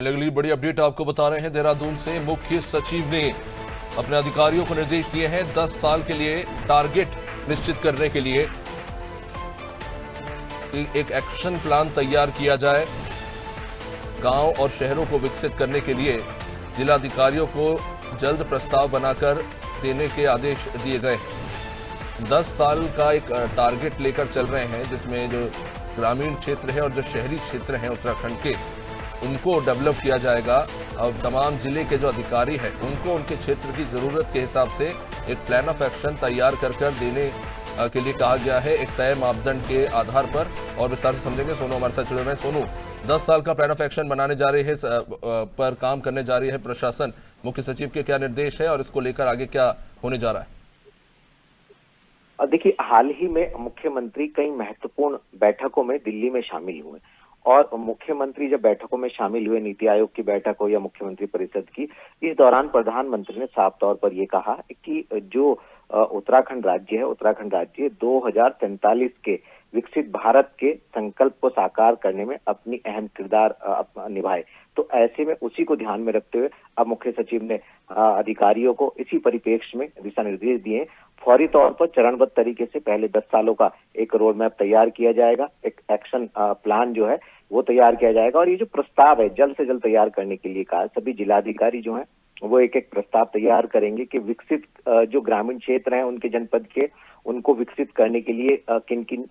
अगली बड़ी अपडेट आपको बता रहे हैं। देहरादून से मुख्य सचिव ने अपने अधिकारियों को निर्देश दिए हैं 10 साल के लिए टारगेट निश्चित करने के लिए एक एक्शन प्लान तैयार किया जाए। गांव और शहरों को विकसित करने के लिए जिलाधिकारियों को जल्द प्रस्ताव बनाकर देने के आदेश दिए गए। 10 साल का एक टारगेट लेकर चल रहे हैं, जिसमें जो ग्रामीण क्षेत्र है और जो शहरी क्षेत्र हैं उत्तराखंड के, उनको डेवलप किया जाएगा। अब तमाम जिले के जो अधिकारी हैं उनको उनके क्षेत्र की ज़रूरत के हिसाब से एक प्लान ऑफ एक्शन तैयार कर देने के लिए कहा गया है, एक तय मापदंड के आधार पर। और विस्तार से समझेंगे, सोनू हमारे साथ जुड़े हुए हैं। सोनू, 10 साल का प्लान ऑफ एक्शन बनाने जा रही है, पर काम करने जा रही है प्रशासन। मुख्य सचिव के क्या निर्देश है और इसको लेकर आगे क्या होने जा रहा है? देखिए, हाल ही में मुख्यमंत्री कई महत्वपूर्ण बैठकों में दिल्ली में शामिल हुए और मुख्यमंत्री जब बैठकों में शामिल हुए, नीति आयोग की बैठक हो या मुख्यमंत्री परिषद की, इस दौरान प्रधानमंत्री ने साफ तौर पर यह कहा कि जो उत्तराखंड राज्य है, उत्तराखंड राज्य 2047 के विकसित भारत के संकल्प को साकार करने में अपनी अहम किरदार निभाए। तो ऐसे में उसी को ध्यान में रखते हुए अब मुख्य सचिव ने अधिकारियों को इसी परिप्रेक्ष्य में दिशा निर्देश दिए। फौरी तौर पर चरणबद्ध तरीके से पहले 10 सालों का एक रोड मैप तैयार किया जाएगा, एक एक्शन प्लान जो है वो तैयार किया जाएगा। और ये जो प्रस्ताव है जल्द से जल्द तैयार करने के लिए कहा। सभी जिलाधिकारी जो हैं वो एक एक प्रस्ताव तैयार करेंगे कि विकसित जो ग्रामीण क्षेत्र हैं उनके जनपद के, उनको विकसित करने के लिए किन किन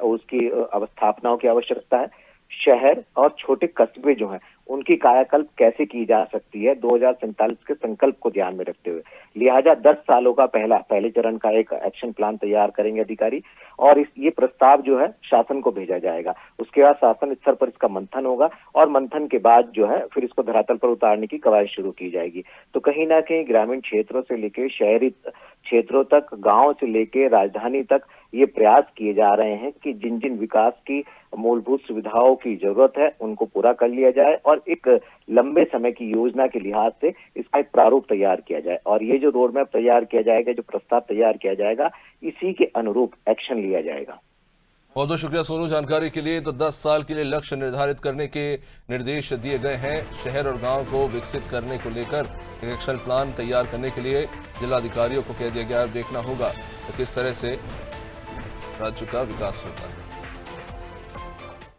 उसकी अवस्थापनाओं की आवश्यकता है। शहर और छोटे कस्बे जो हैं उनकी कायाकल्प कैसे की जा सकती है 2047 के संकल्प को ध्यान में रखते हुए। लिहाजा 10 सालों का पहले चरण का एक एक्शन प्लान तैयार करेंगे अधिकारी, और ये प्रस्ताव जो है शासन को भेजा जाएगा। उसके बाद शासन स्तर पर इसका मंथन होगा और मंथन के बाद जो है फिर इसको धरातल पर उतारने की कवायद शुरू की जाएगी। तो कहीं ना कहीं ग्रामीण क्षेत्रों से लेकर शहरी क्षेत्रों तक, गांव से लेकर राजधानी तक ये प्रयास किए जा रहे हैं कि जिन जिन विकास की मूलभूत सुविधाओं की जरूरत है उनको पूरा कर लिया जाए और एक लंबे समय की योजना के लिहाज से इसका एक प्रारूप तैयार किया जाए। और ये जो रोड मैप तैयार किया जाएगा, जो प्रस्ताव तैयार किया जाएगा, इसी के अनुरूप एक्शन लिया जाएगा। बहुत बहुत शुक्रिया सोनू जानकारी के लिए। तो 10 साल के लिए लक्ष्य निर्धारित करने के निर्देश दिए गए हैं। शहर और गांव को विकसित करने को लेकर एक एक्शन प्लान तैयार करने के लिए जिलाधिकारियों को कह दिया गया। देखना होगा कि किस तरह से राज्य का विकास होता है।